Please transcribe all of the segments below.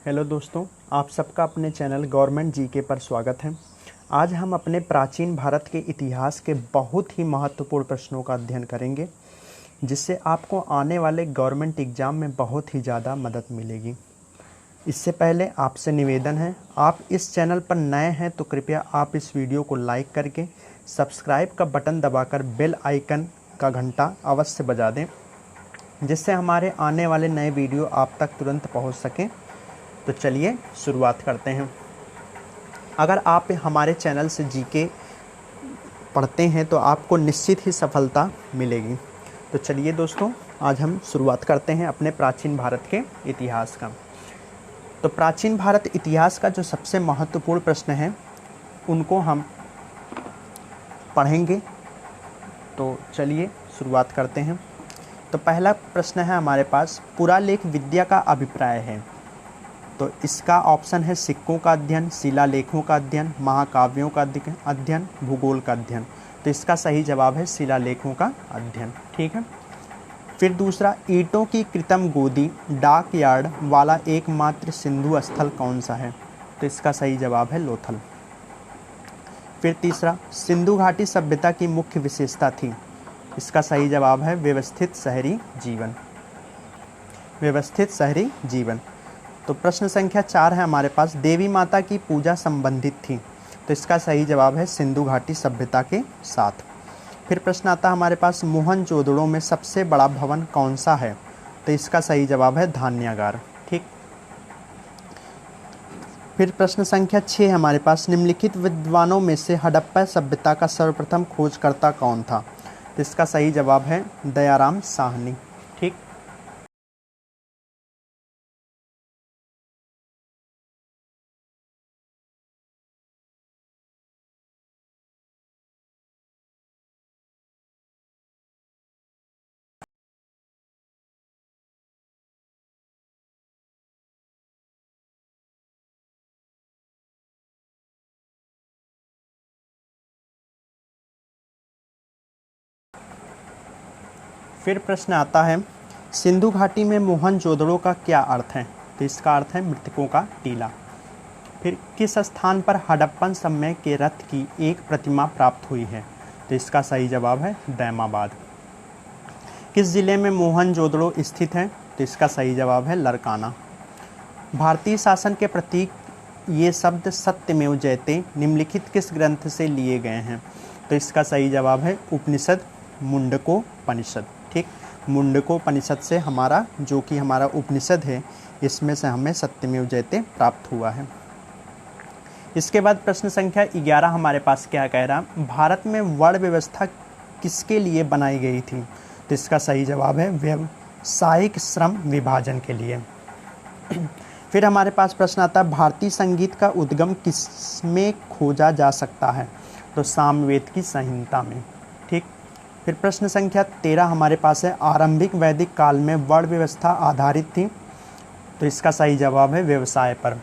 Hello दोस्तों, आप सबका अपने चैनल गवर्नमेंट जीके पर स्वागत है। आज हम अपने प्राचीन भारत के इतिहास के बहुत ही महत्वपूर्ण प्रश्नों का अध्ययन करेंगे, जिससे आपको आने वाले गवर्नमेंट एग्ज़ाम में बहुत ही ज़्यादा मदद मिलेगी। इससे पहले आपसे निवेदन है, आप इस चैनल पर नए हैं तो कृपया आप इस वीडियो को लाइक करके सब्सक्राइब का बटन दबाकर बेल आइकन का घंटा अवश्य बजा दें, जिससे हमारे आने वाले नए वीडियो आप तक तुरंत पहुंच सकें। तो चलिए शुरुआत करते हैं। अगर आप हमारे चैनल से जीके पढ़ते हैं तो आपको निश्चित ही सफलता मिलेगी। तो चलिए दोस्तों, आज हम शुरुआत करते हैं अपने प्राचीन भारत के इतिहास का। तो प्राचीन भारत इतिहास का जो सबसे महत्वपूर्ण प्रश्न है उनको हम पढ़ेंगे। तो चलिए शुरुआत करते हैं। तो पहला प्रश्न है हमारे पास, पुरालेख विद्या का अभिप्राय है। तो इसका ऑप्शन है सिक्कों का अध्ययन, शिलालेखों का अध्ययन, महाकाव्यों का अध्ययन, भूगोल का अध्ययन। तो इसका सही जवाब है शिलालेखों का अध्ययन। ठीक है। फिर दूसरा, ईंटों की कृत्रिम गोदी डाक यार्ड वाला एकमात्र सिंधु स्थल कौन सा है। तो इसका सही जवाब है लोथल। फिर तीसरा, सिंधु घाटी सभ्यता की मुख्य विशेषता थी। इसका सही जवाब है व्यवस्थित शहरी जीवन। व्यवस्थित शहरी जीवन। तो प्रश्न संख्या 4 है हमारे पास, देवी माता की पूजा संबंधित थी। तो इसका सही जवाब है सिंधु घाटी सभ्यता के साथ। फिर प्रश्न आता है हमारे पास, मोहनजोदड़ो में सबसे बड़ा भवन कौन सा है। तो इसका सही जवाब है धान्यागार। ठीक। फिर प्रश्न संख्या 6 हमारे पास, निम्नलिखित विद्वानों में से हड़प्पा सभ्यता का सर्वप्रथम खोजकर्ता कौन था। तो इसका सही जवाब है दयाराम साहनी। ठीक। फिर प्रश्न आता है, सिंधु घाटी में मोहनजोदड़ो का क्या अर्थ है। तो इसका अर्थ है मृतकों का टीला। फिर किस स्थान पर हड़प्पन समय के रथ की एक प्रतिमा प्राप्त हुई है। तो इसका सही जवाब है दैमाबाद। किस जिले में मोहनजोदड़ो स्थित है। तो इसका सही जवाब है लरकाना। भारतीय शासन के प्रतीक ये शब्द सत्यमेव जयते निम्नलिखित किस ग्रंथ से लिए गए हैं। तो इसका सही जवाब है उपनिषद मुंडकोपनिषद। ठीक। मुंडकोपनिषद से हमारा जो कि हमारा उपनिषद है, इसमें से हमें सत्यमेव जयते प्राप्त हुआ है। इसके बाद प्रश्न संख्या 11 हमारे पास क्या कह रहा, भारत में वर्ण व्यवस्था किसके लिए बनाई गई थी। तो इसका सही जवाब है व्यावसायिक श्रम विभाजन के लिए। फिर हमारे पास प्रश्न आता है, भारतीय संगीत का उद्गम किसमें खोजा जा सकता है। तो सामवेद की संहिता में। ठीक। फिर प्रश्न संख्या 13 हमारे पास है, आरंभिक वैदिक काल में वर्ण व्यवस्था आधारित थी। तो इसका सही जवाब है व्यवसाय पर।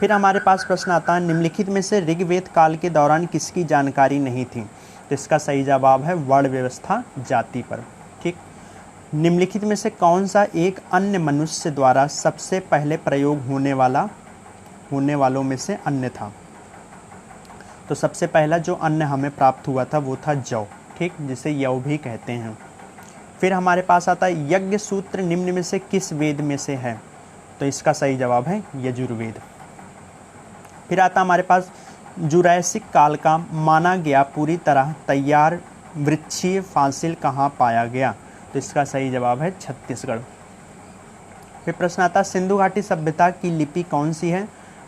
फिर हमारे पास प्रश्न आता है, निम्नलिखित में से ऋग्वेद काल के दौरान किसकी जानकारी नहीं थी? तो इसका सही जवाब है वर्ण व्यवस्था जाति पर। ठीक। निम्नलिखित में से कौन सा एक अन्य मनुष्य द्वारा सबसे पहले प्रयोग होने वालों में से अन्य था? तो सबसे पहला जो अन्न हमें प्राप्त हुआ था वो था जौ, ठीक, जिसे यव भी कहते हैं। फिर हमारे पास आता है, यज्ञ सूत्र निम्न में से किस वेद में से है? तो इसका सही जवाब है यजुर्वेद। फिर आता हमारे पास, जुरैसिक काल का माना गया पूरी तरह तैयार वृक्षीय फॉसिल कहाँ पाया गया? तो इसका सही जवाब है छत्तीसगढ़। फिर प्रश्न आता है, सिंधु घाटी सभ्यता की लिपि कौन सी है?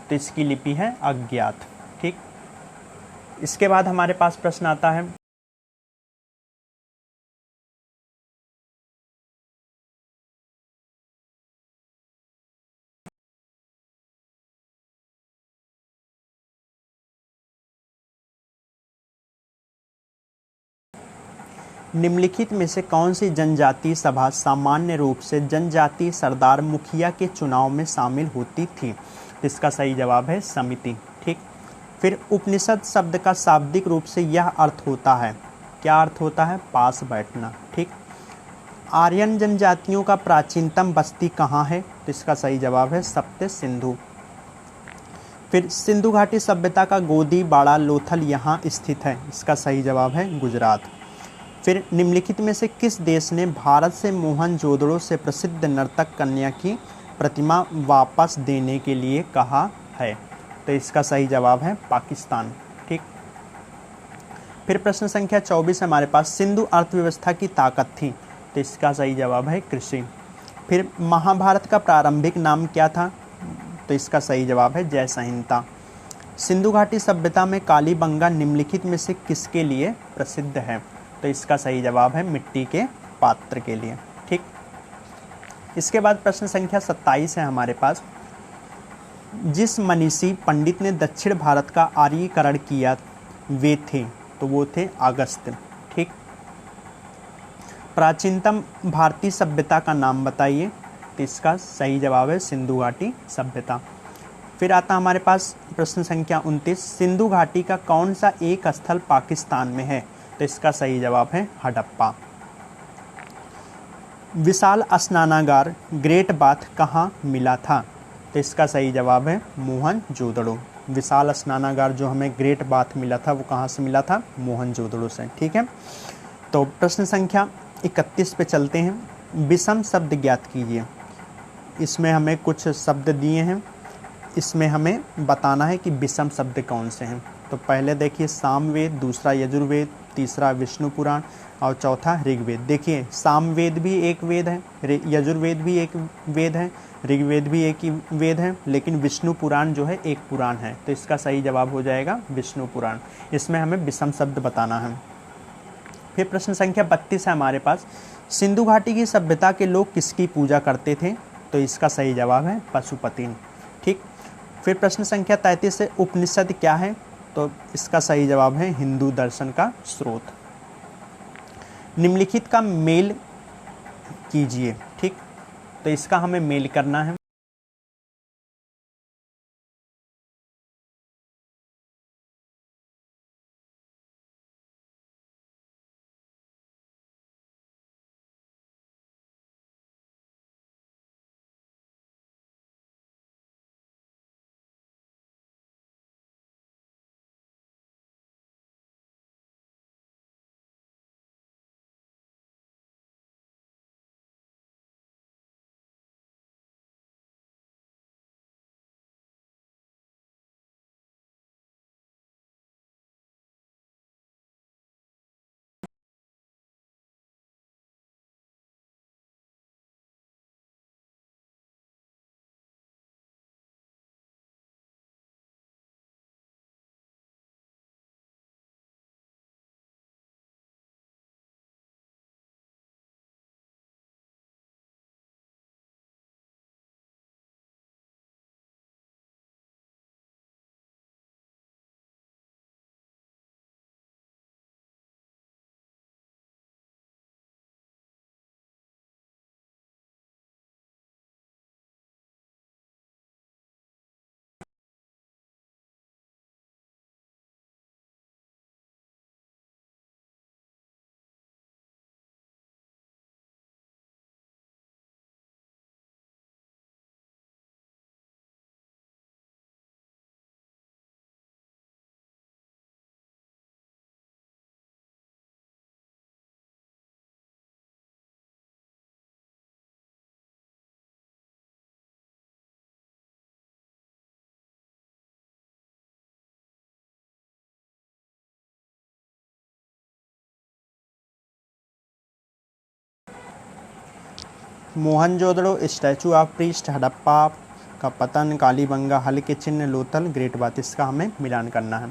तो इसकी लिपि है अज्ञात। ठीक। इसके बाद हमारे पास प्रश्न आता है, निम्नलिखित में से कौन सी जनजातीय सभा सामान्य रूप से जनजातीय सरदार मुखिया के चुनाव में शामिल होती थी? इसका सही जवाब है समिति। ठीक। फिर उपनिषद शब्द का शाब्दिक रूप से यह अर्थ होता है, क्या अर्थ होता है? पास बैठना। ठीक। आर्यन जनजातियों का प्राचीनतम बस्ती कहाँ है? तो इसका सही जवाब है सप्त सिंधु। फिर सिंधु घाटी सभ्यता का गोदी बाड़ा लोथल यहाँ स्थित है, इसका सही जवाब है गुजरात। फिर निम्नलिखित में से किस देश ने भारत से मोहनजोदड़ो से प्रसिद्ध नर्तक कन्या की प्रतिमा वापस देने के लिए कहा है? तो इसका सही जवाब है पाकिस्तान। ठीक। फिर प्रश्न संख्या 24 हमारे पास, सिंधु अर्थव्यवस्था की ताकत थी? तो इसका सही जवाब है कृषि। फिर महाभारत का प्रारंभिक नाम क्या था? तो इसका सही जवाब है जय संहिता। सिंधु घाटी सभ्यता में कालीबंगा निम्नलिखित में से किसके लिए प्रसिद्ध है? तो इसका सही जवाब है मिट्टी के पात्र के लिए। ठीक। इसके बाद प्रश्न संख्या 27 है हमारे पास, जिस मनीषी पंडित ने दक्षिण भारत का आर्यीकरण किया वे थे? तो वो थे अगस्त्य। ठीक। प्राचीनतम भारतीय सभ्यता का नाम बताइए? तो इसका सही जवाब है सिंधु घाटी सभ्यता। फिर आता हमारे पास प्रश्न संख्या 29, सिंधु घाटी का कौन सा एक स्थल पाकिस्तान में है? तो इसका सही जवाब है हड़प्पा। विशाल स्नानागार ग्रेट बाथ कहाँ मिला था? तो इसका सही जवाब है मोहनजोदड़ो। विशाल स्नानागार जो हमें ग्रेट बाथ मिला था वो कहाँ से मिला था? मोहनजोदड़ो से। ठीक है। तो प्रश्न संख्या 31 पे चलते हैं। विषम शब्द ज्ञात कीजिए। इसमें हमें कुछ शब्द दिए हैं, इसमें हमें बताना है कि विषम शब्द कौन से हैं। तो पहले देखिए सामवेद, दूसरा यजुर्वेद, तीसरा विष्णु पुराण और चौथा ऋग्वेद। देखिए सामवेद भी एक वेद है, यजुर्वेद भी एक वेद है, ऋग्वेद भी एक ही वेद है, लेकिन विष्णु पुराण जो है एक पुराण है। तो इसका सही जवाब हो जाएगा विष्णु पुराण। इसमें हमें विषम शब्द बताना है। फिर प्रश्न संख्या 32 है हमारे पास, सिंधु घाटी की सभ्यता के लोग किसकी पूजा करते थे? तो इसका सही जवाब है पशुपति। ठीक। फिर प्रश्न संख्या 33 है, उपनिषद क्या है? तो इसका सही जवाब है हिंदू दर्शन का स्रोत। निम्नलिखित का मेल कीजिए। ठीक। तो इसका हमें मेल करना है। Mohenjodaro, statue of peace, Harappa का पतन, कालीबंगा, हल के चिन्ह, लोथल, ग्रेट बाथ, इसका हमें मिलान करना है।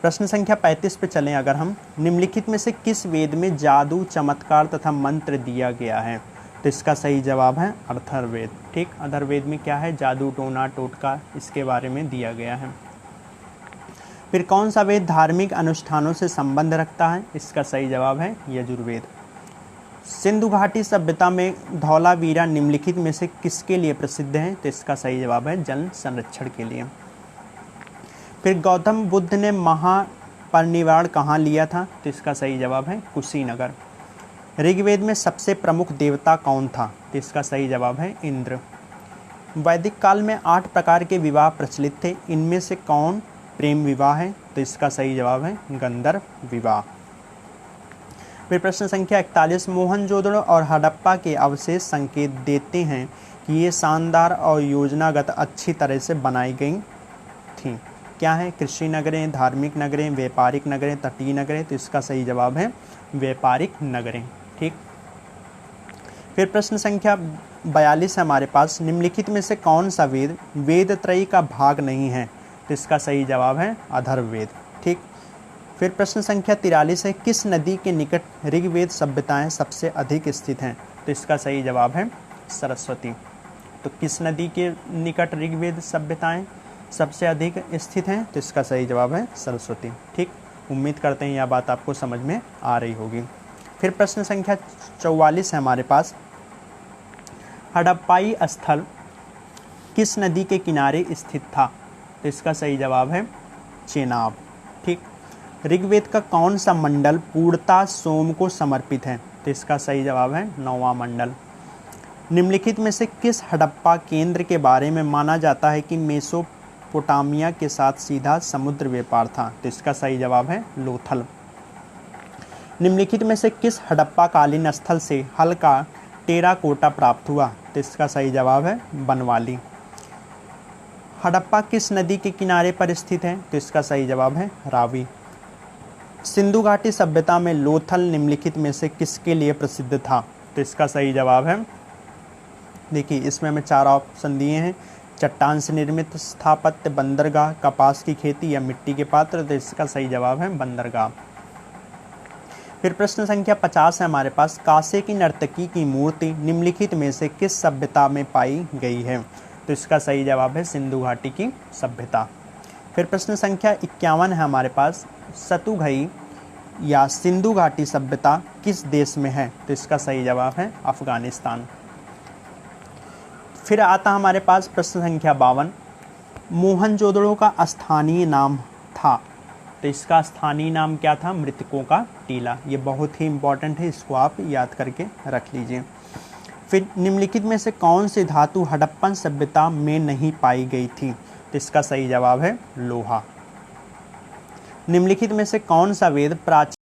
प्रश्न संख्या 35 पे चलें अगर हम, निम्नलिखित में से किस वेद में जादू, चमत्कार तथा मंत्र दिया गया है? तो इसका सही जवाब है अथर्ववेद। ठीक, अथर्ववेद में क्या है? जादू, टोना, टोटका, इसके बारे में दिया गया है। फिर कौन सा वेद धार्मिक अनुष्ठानों से संबंध रखता है? इसका सही जवाब है यजुर्वेद। सिंधु घाटी सभ्यता में धौलावीरा निम्नलिखित में से किसके लिए प्रसिद्ध है? तो इसका सही जवाब है जल संरक्षण के लिए। फिर गौतम बुद्ध ने महापरिनिर्वाण कहाँ लिया था? तो इसका सही जवाब है कुशीनगर। ऋग्वेद में सबसे प्रमुख देवता कौन था? तो इसका सही जवाब है इंद्र। वैदिक काल में 8 प्रकार के विवाह प्रचलित थे, इनमें से कौन प्रेम विवाह है? तो इसका सही जवाब है गंधर्व विवाह। फिर प्रश्न संख्या 41, मोहनजोदड़ो और हड़प्पा के अवशेष संकेत देते हैं कि ये शानदार और योजनागत अच्छी तरह से बनाई गई थी। क्या है? कृषि नगरें, धार्मिक नगरें, व्यापारिक नगरें, तटीय नगरें। तो इसका सही जवाब है व्यापारिक नगरें। ठीक, फिर प्रश्न संख्या 42 है हमारे पास, निम्नलिखित में से कौन सा वेद वेद त्रयी का भाग नहीं है? तो इसका सही जवाब है अथर्ववेद। ठीक, फिर प्रश्न संख्या 43 है, किस नदी के निकट ऋग्वेद सभ्यताएं सबसे अधिक स्थित हैं? तो इसका सही जवाब है सरस्वती। तो किस नदी के निकट ऋग्वेद सभ्यताएं सबसे अधिक स्थित हैं? तो इसका सही जवाब है सरस्वती। ठीक, उम्मीद करते हैं यह बात आपको समझ में आ रही होगी। फिर प्रश्न संख्या 44 है हमारे पास, हड़प्पाई स्थल किस नदी के किनारे स्थित था? तो इसका सही जवाब है चेनाब। ठीक, ऋग्वेद का कौन सा मंडल पूर्णतः सोम को समर्पित है? तो इसका सही जवाब है 9वां मंडल। निम्नलिखित में से किस हड़प्पा केंद्र के बारे में माना जाता है कि मेसोपोटामिया के साथ सीधा समुद्र व्यापार था? तो इसका सही जवाब है लोथल। निम्नलिखित में से किस हड़प्पा कालीन स्थल से हल का टेराकोटा प्राप्त हुआ? तो इसका सही जवाब है बनवाली। हड़प्पा किस नदी के किनारे पर स्थित है? तो इसका सही जवाब है रावी। सिंधु घाटी सभ्यता में लोथल निम्नलिखित में से किसके लिए प्रसिद्ध था? तो इसका सही जवाब है, देखिए इसमें हमें 4 ऑप्शन दिए हैं, चट्टान से निर्मित स्थापत्य, बंदरगाह, कपास की खेती या मिट्टी के पात्र। तो इसका सही जवाब है बंदरगाह। फिर प्रश्न संख्या 50 है हमारे पास, कांसे की नर्तकी की मूर्ति निम्नलिखित में से किस सभ्यता में पाई गई है? तो इसका सही जवाब है सिंधु घाटी की सभ्यता। फिर प्रश्न संख्या 51 है हमारे पास, सतुघई या सिंधु घाटी सभ्यता किस देश में है? तो इसका सही जवाब है अफगानिस्तान। फिर आता हमारे पास प्रश्न संख्या 52, मोहनजोदड़ो का स्थानीय नाम था? तो इसका स्थानीय नाम क्या था? मृतकों का टीला। ये बहुत ही इंपॉर्टेंट है, इसको आप याद करके रख लीजिए। फिर निम्नलिखित में से कौन सी धातु हड़प्पन सभ्यता में नहीं पाई गई थी? तो इसका सही जवाब है लोहा। निम्नलिखित में से कौन सा वेद प्राचीन